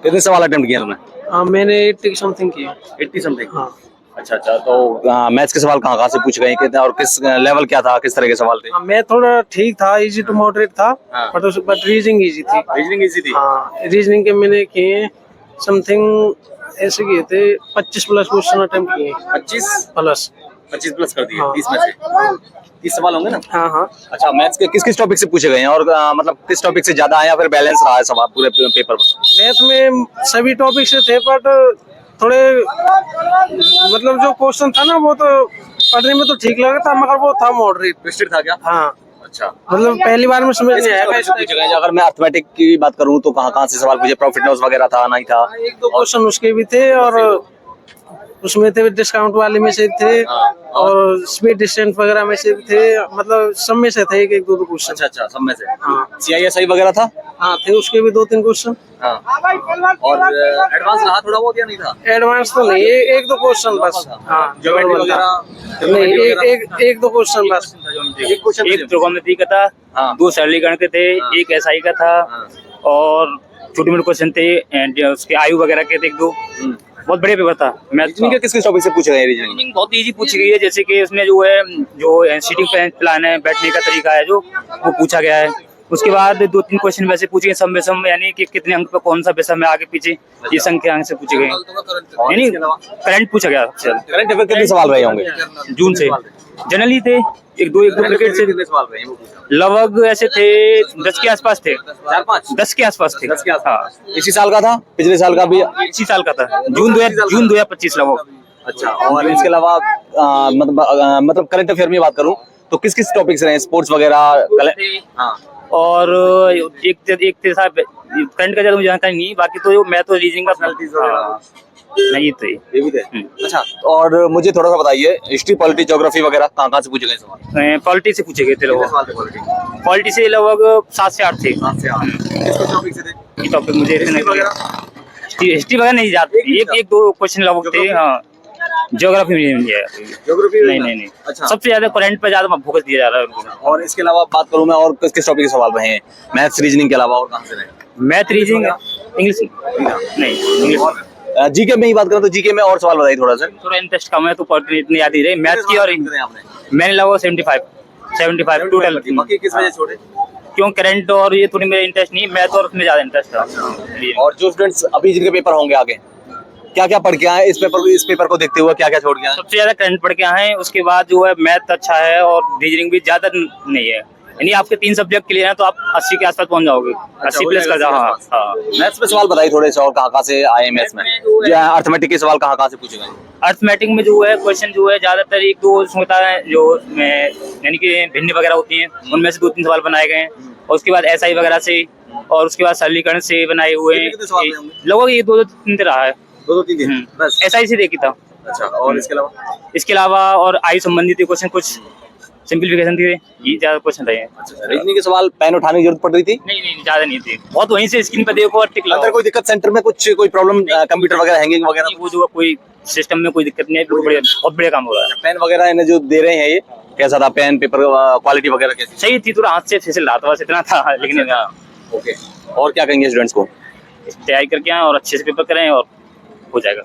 कितने सवाल अटेम्प्ट किए तुमने? मैंने 80 समथिंग किया। 80 समथिंग। हाँ। अच्छा अच्छा, तो मैथ्स के सवाल कहाँ से पूछ गए, कितने और किस लेवल क्या था, किस तरह के सवाल थे? मैं थोड़ा ठीक था, इजी टू मॉडरेट था। हाँ। बट रीजनिंग इजी थी। रीजनिंग इजी थी। हाँ, रीजनिंग के मैंने किए समथिंग ऐसे किए थे, 25 प्लस क्वेश्चन अटेम्प्ट किए। 25 प्लस। प्लस कर दिए। हाँ। 30 में से 30 सवाल होंगे ना? हाँ हाँ। अच्छा, मैथ्स के किस किस टॉपिक से पूछे गए हैं, और मतलब किस टॉपिक से ज्यादा आया, फिर बैलेंस रहा है सवाल पूरे पेपर में? मैथ में सभी टॉपिक से थे, बट थोड़े मतलब जो क्वेश्चन था ना वो तो पढ़ने में तो ठीक लगा था, मगर वो था मॉडरेट। ट्विस्टेड था क्या? हाँ, अच्छा, मतलब पहली बार में समझ नहीं आया। पूछे गए हैं। अगर मैं अर्थमेटिक की बात करूं तो कहाँ से सवाल पूछे, प्रॉफिट लॉस वगैरह था, नहीं था? एक दो क्वेश्चन उसके भी थे, और उसमें थे डिस्काउंट वाले में से थे, और स्पीड डिस्टेंस वगैरह में से भी थे, मतलब सब में से थे एक दो क्वेश्चन। अच्छा अच्छा, सब में से। हाँ। CISI वगैरह था? हाँ थे, उसके भी 2-3 क्वेश्चन। हाँ। और एडवांस रहा थोड़ा बहुत या नहीं था? एडवांस तो नहीं, एक दो क्वेश्चन बस। हाँ, ज्योमेट्री वगैरह नहीं, एक दो क्वेश्चन बस। एक क्वेश्चन एक त्रिकोणमिति का था, हाँ। 2 सरलीकरण के थे, हाँ। एक SI का था, हाँ। और छोटे मोटे क्वेश्चन थे एंड उसके आयु वगैरह के थे 1-2। बहुत बढ़िया पेपर था मैथ रीजनिंग के किस किस टॉपिक से पूछे गए? रीजनिंग रीजनिंग बहुत इजी पूछी गई है, जैसे कि इसमें जो सीटिंग प्लान है, बैठने का तरीका है जो वो पूछा गया है। उसके बाद 2-3 क्वेश्चन वैसे पूछे गए सम विषम, यानी कि कितने अंक पे कौन सा विषम है आगे पीछे, ये संख्या अंक से पूछे गए, यानी करंट पूछा गया। करंट अफेयर कितने सवाल रहे होंगे? जून से जनरली थे, एक दो क्रिकेट से कितने सवाल रहे हैं वो पूछा? लगभग ऐसे थे 10 के आसपास थे, 4-5 10 के आसपास थे। 10 के हाँ, आसपास। इसी साल का था, पिछले साल का भी? इसी साल का था, जून 2025 लगभग। अच्छा, और इसके अलावा मतलब करंट अफेयर में बात करूं तो किस किस टॉपिक से रहे, स्पोर्ट्स वगैरह? हाँ। और एक थे साहब, करंट का ज्यादा मुझे जानकारी नहीं, बाकी तो मैं तो रीजनिंग का नहीं तो ये भी थे। अच्छा, और मुझे थोड़ा सा बताइए, हिस्ट्री, पॉलिटी, ज्योग्राफी वगैरह कहाँ से पूछे गए सवाल? पॉलिटी से पूछे गए थे कितने लोग, सवाल थे पॉलिटी? पॉलिटी से लगभग 7 से 8 थे। 7 से 8 किस टॉपिक से थे? ये टॉपिक मुझे हिस्ट्री वगैरह? हिस्ट्री वगैरह नहीं जाते, एक दो क्वेश्चन लगभग थे। हाँ, ज्योग्राफी में नहीं है, ज्योग्राफी नहीं। अच्छा, सबसे ज्यादा करंट पे ज्यादा फोकस दिया जा रहा है उनको। और इसके अलावा बात करूं मैं, और किस किस टॉपिक के सवाल रहे हैं मैथ्स रीजनिंग के अलावा, और कहाँ से रहे? मैथ, रीजनिंग, इंग्लिश नहीं, इंग्लिश। जीके में ही बात करूं तो जीके में और सवाल बताइए थोड़ा सा। थोड़ा इंटरेस्ट कम है तो पॉलिटी इतनी याद ही रही, मैथ की, और आपने मैंने लगभग 75 टोटल। बाकी किस वजह छोड़े? क्यों, करंट और ये थोड़ी मेरा इंटरेस्ट नहीं, मैथ और उसमें ज्यादा इंटरेस्ट था। और जो स्टूडेंट्स अभी जिनके पेपर होंगे आगे, क्या क्या पढ़ के आए इस पेपर को देखते हुए, क्या क्या छोड़ के आए? सबसे ज्यादा करंट पढ़ के आए, उसके बाद जो है मैथ अच्छा है, और रीजनिंग भी ज्यादा नहीं है, यानी आपके 3 सब्जेक्ट क्लियर हैं तो आप 80 के आसपास पहुंच जाओगे। 80 प्लस कर जाओ। हाँ। मैथ्स में सवाल बताइए थोड़े से, और कहाँ से आए मैथ्स में? अर्थमेटिक के सवाल कहाँ से पूछे गए? अर्थमेटिक में जो है क्वेश्चन जो है ज्यादातर एक दो होता है, जो यानी कि भिन्न वगैरह होती हैं, उनमें से 2-3 सवाल बनाए गए हैं, और उसके बाद SI वगैरह से, और उसके बाद सरलीकरण से बनाए हुए हैं। लगभग ये 2-3 रहा है, 2-3 दिन बस। SI से देखी था। अच्छा, और इसके अलावा और आयु संबंधित क्वेश्चन, कुछ सिंपलीफिकेशन थे, ये ज्यादा क्वेश्चन रहे हैं। रीजनिंग के सवाल पेन उठाने की जरूरत पड़ रही थी? नहीं ज्यादा नहीं थी, बहुत वहीं से स्क्रीन पर देखो और टिक लगाओ। अंदर कोई दिक्कत सेंटर में, कोई प्रॉब्लम, कंप्यूटर वगैरह हैंगिंग वगैरह? वो जो कोई सिस्टम में कोई दिक्कत नहीं है, बहुत बढ़िया काम हो रहा है। पेन वगैरह इन्हें जो दे रहे हैं, ये कैसा था पेन, पेपर क्वालिटी वगैरह कैसी? सही थी, थोड़ा हाथ से फिसल रहा था बस, इतना था, लेकिन ओके। और क्या कहेंगे स्टूडेंट्स को? तैयारी करके आए और अच्छे से पेपर करें और हो जाएगा।